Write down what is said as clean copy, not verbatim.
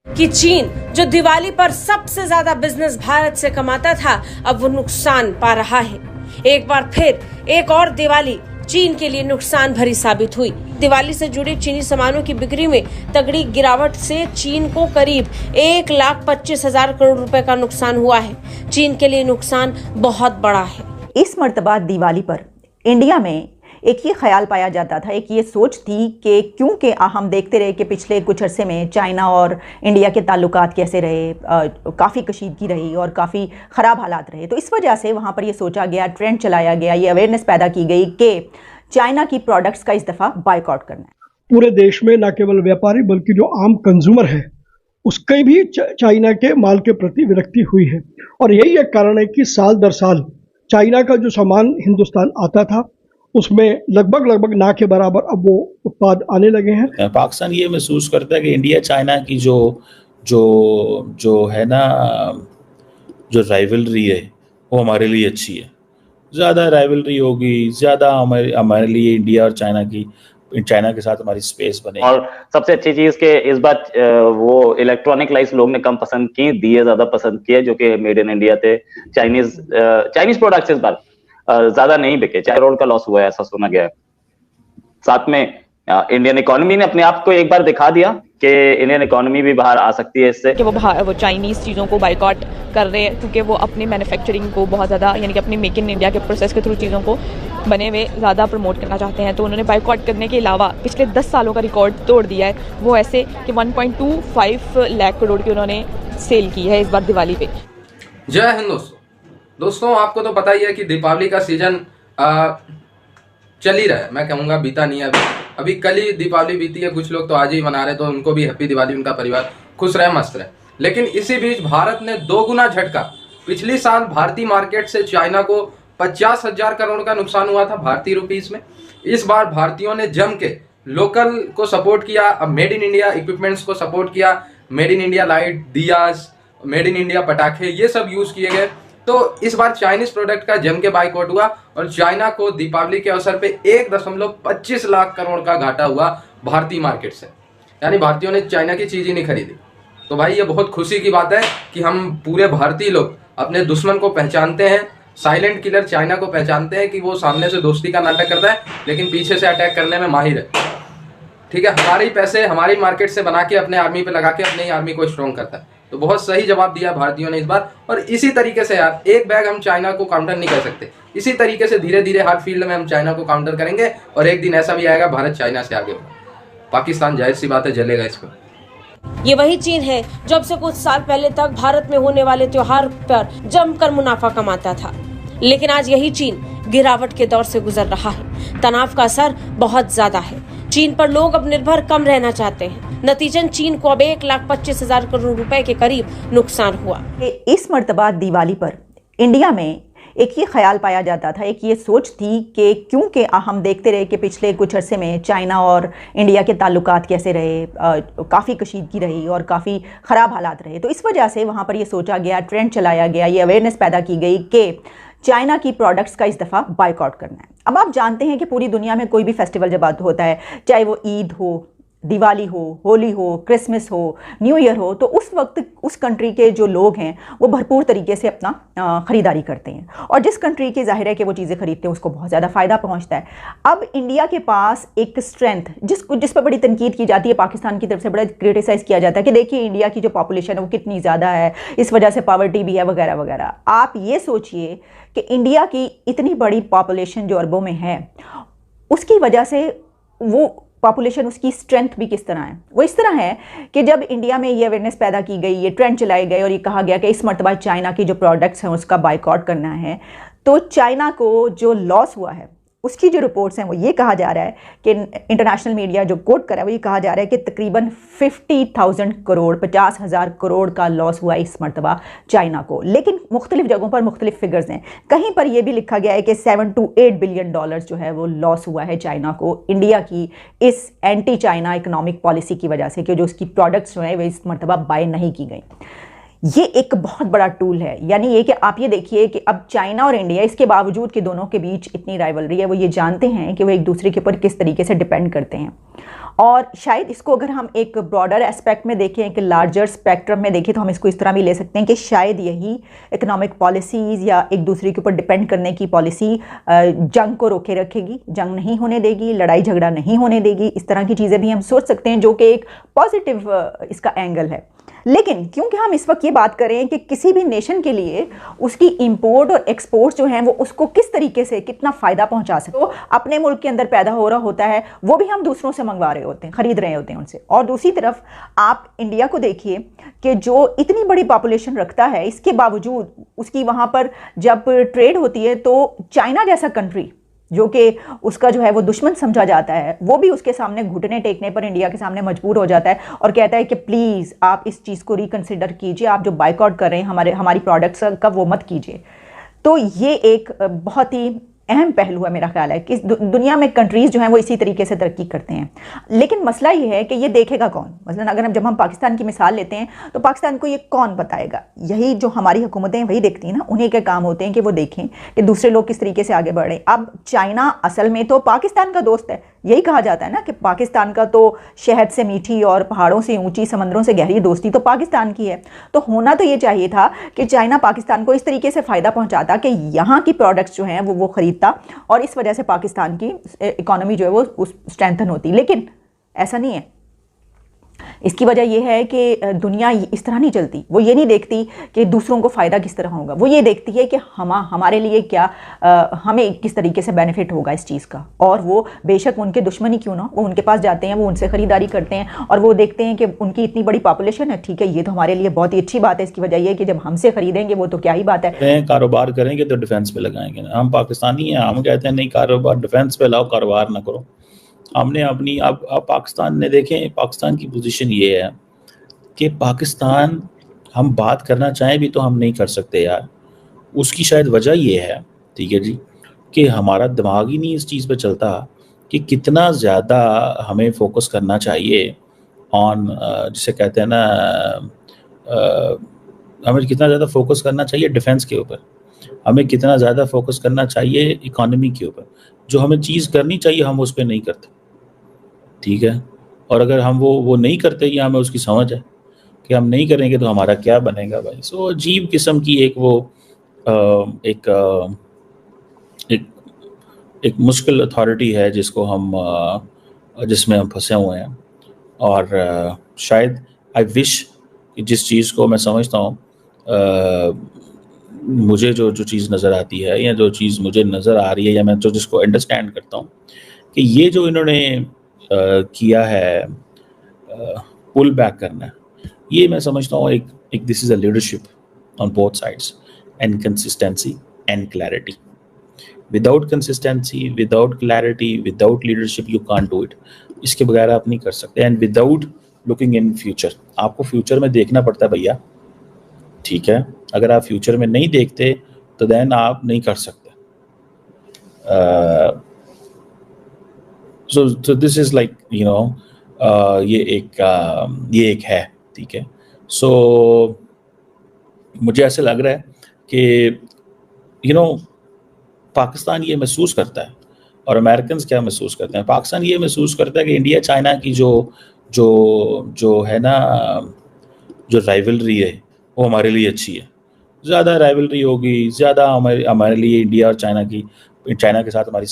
कि चीन जो दिवाली पर सबसे ज्यादा बिजनेस भारत से कमाता था, अब वो नुकसान पा रहा है। एक बार फिर एक और दिवाली चीन के लिए नुकसान भरी साबित हुई। दिवाली से जुड़े चीनी सामानों की बिक्री में तगड़ी गिरावट से चीन को करीब 1,25,000 करोड़ रुपए का नुकसान हुआ है। चीन के लिए नुकसान बहुत बड़ा है। इस मर्तबा दिवाली पर इंडिया में एक ये ख्याल पाया जाता था, एक ये सोच थी कि क्योंकि हम देखते रहे कि पिछले कुछ अरसे में चाइना और इंडिया के ताल्लुकात कैसे रहे, काफ़ी कशीदगी रही और काफ़ी ख़राब हालात रहे, तो इस वजह से वहाँ पर ये सोचा गया, ट्रेंड चलाया गया, ये अवेयरनेस पैदा की गई कि चाइना की प्रोडक्ट्स का इस दफ़ा बायकॉट करना है। पूरे देश में न केवल व्यापारी बल्कि जो आम कंज्यूमर है उसके भी चाइना के माल के प्रति विरक्ति हुई है, और यही एक कारण है कि साल दर साल चाइना का जो सामान हिंदुस्तान आता था उसमें लगभग ना के बराबर अब वो उत्पाद आने लगे हैं। पाकिस्तान ये महसूस करता है कि इंडिया चाइना की जो है ना, जो राइवलरी है वो हमारे लिए अच्छी है। ज़्यादा राइवलरी होगी, ज़्यादा हमारे लिए इंडिया और चाइना के साथ हमारी स्पेस बने। और सबसे अच्छी चीज के इस बार वो इलेक्ट्रॉनिक लाइट्स लोग ने कम पसंद की, दिए ज्यादा पसंद किए जो कि मेड इन इंडिया थे। चाइनीज प्रोडक्ट्स इस बार ज्यादा नहीं बिके, 4 करोड़ का लॉस हुआ है ऐसा सुना गया है। साथ में इंडियन इकोनॉमी ने अपने आप को एक बार दिखा दिया कि इंडियन इकोनॉमी भी बाहर आ सकती है इससे, कि वो चाइनीज चीज़ों को बाइकआउट कर रहे हैं क्योंकि वो अपनी मैन्युफैक्चरिंग को बहुत ज़्यादा, यानी कि अपनी मेक इन इंडिया के प्रोसेस के थ्रू चीज़ों को बने हुए ज़्यादा प्रमोट करना चाहते हैं। तो उन्होंने बाइकआउट करने के अलावा पिछले 10 सालों का रिकॉर्ड तोड़ दिया है। वो ऐसे कि 1.25 लाख करोड़ की उन्होंने सेल की है इस बार दिवाली पे। जय हिंद दोस्तों, आपको तो पता ही है कि दीपावली का सीजन चल ही रहा है। मैं कहूँगा बीता नहीं है, अभी कल ही दीपावली बीती है। कुछ लोग तो आज ही मना रहे, तो उनको भी हैप्पी दिवाली, उनका परिवार खुश रहे, मस्त रहे। लेकिन इसी बीच भारत ने 2 गुना झटका। पिछली साल भारतीय मार्केट से चाइना को 50,000 करोड़ का नुकसान हुआ था भारतीय रुपीस में। इस बार भारतीयों ने जम के लोकल को सपोर्ट किया, अब मेड इन इंडिया इक्विपमेंट्स को सपोर्ट किया। Made in India light, diyas, made in India पटाखे, ये सब यूज किए गए। तो इस बार चाइनीज प्रोडक्ट का जम के बाइकआउट हुआ और चाइना को दीपावली के अवसर पे 1.25 लाख करोड़ का घाटा हुआ भारतीय मार्केट से। यानी भारतीयों ने चाइना की चीज ही नहीं खरीदी। तो भाई ये बहुत खुशी की बात है कि हम पूरे भारतीय लोग अपने दुश्मन को पहचानते हैं। साइलेंट किलर चाइना को पहचानते हैं कि वो सामने से दोस्ती का नाटक करता है लेकिन पीछे से अटैक करने में माहिर है। ठीक है, हमारे पैसे हमारी मार्केट से बना के अपने आर्मी पे लगा के अपनी आर्मी को स्ट्रॉन्ग करता है। तो बहुत सही जवाब दिया भारतीयों ने इस बार। और इसी तरीके से यार, एक बैग हम चाइना को काउंटर नहीं कर सकते। इसी तरीके से धीरे धीरे हर फील्ड में हम चाइना को काउंटर करेंगे और एक दिन ऐसा भी आएगा भारत चाइना से आगे बढ़ा। पाकिस्तान जाहिर सी बात है जलेगा इस पर। ये वही चीन है जो अब से कुछ साल पहले तक भारत में होने वाले त्योहार पर जमकर मुनाफा कमाता था, लेकिन आज यही चीन गिरावट के दौर से गुजर रहा है। तनाव का असर बहुत ज्यादा है। चीन पर लोग अब निर्भर कम रहना चाहते हैं। नतीजन चीन को अब 1,25,000 करोड़ रुपए के करीब नुकसान हुआ। इस मर्तबा दिवाली पर इंडिया में एक ये ख्याल पाया जाता था, एक ये सोच थी कि क्योंकि हम देखते रहे कि पिछले कुछ अरसे में चाइना और इंडिया के ताल्लुकात कैसे रहे, काफ़ी कशीदगी रही और काफ़ी ख़राब हालात रहे, तो इस वजह से वहाँ पर ये सोचा गया, ट्रेंड चलाया गया, ये अवेयरनेस पैदा की गई कि चाइना की प्रोडक्ट्स का इस दफ़ा बाइकआउट करना है। अब आप जानते हैं कि पूरी दुनिया में कोई भी फेस्टिवल जब होता है, चाहे वो ईद हो, दिवाली हो, होली हो, क्रिसमस हो, न्यू ईयर हो, तो उस वक्त उस कंट्री के जो लोग हैं वो भरपूर तरीके से अपना ख़रीदारी करते हैं और जिस कंट्री के ज़ाहिर है कि वो चीज़ें खरीदते हैं उसको बहुत ज़्यादा फ़ायदा पहुंचता है। अब इंडिया के पास एक स्ट्रेंथ जिस पर बड़ी तनकीद की जाती है, पाकिस्तान की तरफ से बड़ा क्रिटिसाइज़ किया जाता है कि देखिए इंडिया की जो पॉपुलेशन है वो कितनी ज़्यादा है, इस वजह से पॉवर्टी भी है वगैरह वगैरह। आप ये सोचिए कि इंडिया की इतनी बड़ी पॉपुलेशन जो अरबों में है, उसकी वजह से वो पॉपुलेशन, उसकी स्ट्रेंथ भी किस तरह है। वो इस तरह है कि जब इंडिया में ये अवेयरनेस पैदा की गई, ये ट्रेंड चलाए गए और ये कहा गया कि इस मरतबा चाइना की जो प्रोडक्ट्स हैं उसका बाइकआउट करना है, तो चाइना को जो लॉस हुआ है उसकी जो रिपोर्ट्स हैं वो ये कहा जा रहा है कि इंटरनेशनल मीडिया जो कोट कर रहा है वो ये कहा जा रहा है कि तकरीबन 50,000 करोड़ 50,000 करोड़ का लॉस हुआ इस मरतबा चाइना को। लेकिन मुख्तलिफ जगहों पर मुख्तलिफ फिगर्स हैं। कहीं पर यह भी लिखा गया है कि 7 to 8 बिलियन डॉलर्स जो है वो लॉस हुआ है चाइना को इंडिया की इस एंटी चाइना इकोनॉमिक पॉलिसी की वजह से, कि जो उसकी प्रोडक्ट्स जो है वो इस मरतबा बाय नहीं की गई। ये एक बहुत बड़ा टूल है। यानी ये कि आप ये देखिए कि अब चाइना और इंडिया, इसके बावजूद कि दोनों के बीच इतनी राइवलरी है, वो ये जानते हैं कि वो एक दूसरे के ऊपर किस तरीके से डिपेंड करते हैं और शायद इसको अगर हम एक ब्रॉडर एस्पेक्ट में देखें, एक लार्जर स्पेक्ट्रम में देखें, तो हम इसको इस तरह भी ले सकते हैं कि शायद यही इकोनॉमिक पॉलिसीज़ या एक दूसरे के ऊपर डिपेंड करने की पॉलिसी जंग को रोके रखेगी, जंग नहीं होने देगी, लड़ाई झगड़ा नहीं होने देगी। इस तरह की चीज़ें भी हम सोच सकते हैं, जो कि एक पॉजिटिव इसका एंगल है। लेकिन क्योंकि हम इस वक्त ये बात करें कि किसी भी नेशन के लिए उसकी इंपोर्ट और एक्सपोर्ट जो हैं वो उसको किस तरीके से कितना फ़ायदा पहुंचा सके, तो अपने मुल्क के अंदर पैदा हो रहा होता है वो भी हम दूसरों से मंगवा रहे होते हैं, ख़रीद रहे होते हैं उनसे। और दूसरी तरफ आप इंडिया को देखिए कि जो इतनी बड़ी पॉपुलेशन रखता है, इसके बावजूद उसकी वहाँ पर जब ट्रेड होती है तो चाइना जैसा कंट्री जो कि उसका जो है वो दुश्मन समझा जाता है, वो भी उसके सामने घुटने टेकने पर इंडिया के सामने मजबूर हो जाता है और कहता है कि प्लीज़ आप इस चीज़ को रिकंसिडर कीजिए, आप जो बाइकआउट कर रहे हैं हमारी प्रोडक्ट्स का, वो मत कीजिए। तो ये एक बहुत ही अहम पहलू है मेरा ख्याल है कि दुनिया में कंट्रीज़ जो हैं वो इसी तरीके से तरक्की करते हैं। लेकिन मसला ये है कि ये देखेगा कौन। मसलन अगर जब हम पाकिस्तान की मिसाल लेते हैं तो पाकिस्तान को ये कौन बताएगा? यही जो हमारी हुकूमतें वही देखती हैं ना, उन्हीं के काम होते हैं कि वो देखें कि दूसरे लोग किस तरीके से आगे बढ़ रहे हैं। अब चाइना असल में तो पाकिस्तान का दोस्त है, यही कहा जाता है ना कि पाकिस्तान का तो शहद से मीठी और पहाड़ों से ऊंची, समंदरों से गहरी दोस्ती तो पाकिस्तान की है। तो होना तो ये चाहिए था कि चाइना पाकिस्तान को इस तरीके से फ़ायदा पहुंचाता कि यहाँ की प्रोडक्ट्स जो हैं वो खरीदता और इस वजह से पाकिस्तान की इकोनॉमी जो है वो स्ट्रेंथन होती। लेकिन ऐसा नहीं है। इसकी वजह यह है कि दुनिया इस तरह नहीं चलती। वो ये नहीं देखती कि दूसरों को फ़ायदा किस तरह होगा, वो ये देखती है कि हमारे लिए क्या, हमें किस तरीके से बेनिफिट होगा इस चीज़ का। और वो बेशक उनके दुश्मन ही क्यों ना, वो उनके पास जाते हैं, वो उनसे ख़रीदारी करते हैं और वो देखते हैं कि उनकी इतनी बड़ी पॉपुलेशन है, ठीक है, ये तो हमारे लिए बहुत ही अच्छी बात है। इसकी वजह यह है कि जब हमसे ख़रीदेंगे वो तो क्या ही बात है। कारोबार करेंगे तो डिफेंस पे लगाएंगे ना। हम पाकिस्तानी हैं, हम कहते हैं नहीं कारोबार डिफेंस पे लाओ, कारोबार ना करो। हमने अपनी अब पाकिस्तान ने देखें, पाकिस्तान की पोजीशन ये है कि पाकिस्तान, हम बात करना चाहें भी तो हम नहीं कर सकते यार। उसकी शायद वजह ये है, ठीक है जी, कि हमारा दिमाग ही नहीं इस चीज़ पे चलता कि कितना ज़्यादा हमें फोकस करना चाहिए ऑन, जिसे कहते हैं ना, हमें कितना ज़्यादा फोकस करना चाहिए डिफेंस के ऊपर, हमें कितना ज़्यादा फोकस करना चाहिए इकोनॉमी के ऊपर। जो हमें चीज़ करनी चाहिए हम उस पर नहीं करते, ठीक है। और अगर हम वो नहीं करते या हमें उसकी समझ है कि हम नहीं करेंगे तो हमारा क्या बनेगा भाई। सो अजीब किस्म की एक मुश्किल अथॉरिटी है जिसको हम जिसमें हम फंसे हुए हैं। और शायद आई विश कि जिस चीज़ को मैं समझता हूँ, मुझे जो चीज़ नज़र आती है या जो चीज़ मुझे नज़र आ रही है या मैं जिसको अंडरस्टैंड करता हूँ कि ये जो इन्होंने किया है पुल बैक करना, ये मैं समझता हूँ एक this is a leadership on both sides and consistency and clarity. Without consistency, without clarity, without leadership you can't do it. इसके बगैर आप नहीं कर सकते। And without looking in future, आपको फ्यूचर में देखना पड़ता है भैया, ठीक है। अगर आप फ्यूचर में नहीं देखते तो देन आप नहीं कर सकते। so this is like you know ये एक है, ठीक है। so मुझे ऐसे लग रहा है कि पाकिस्तान ये महसूस करता है और अमेरिकन्स क्या महसूस करते हैं। पाकिस्तान ये महसूस करता है कि इंडिया चाइना की जो है ना, जो राइवलरी है वो हमारे लिए अच्छी है। ज़्यादा राइवलरी होगी, ज़्यादा हमारे लिए इंडिया और चाइना के साथ हमारी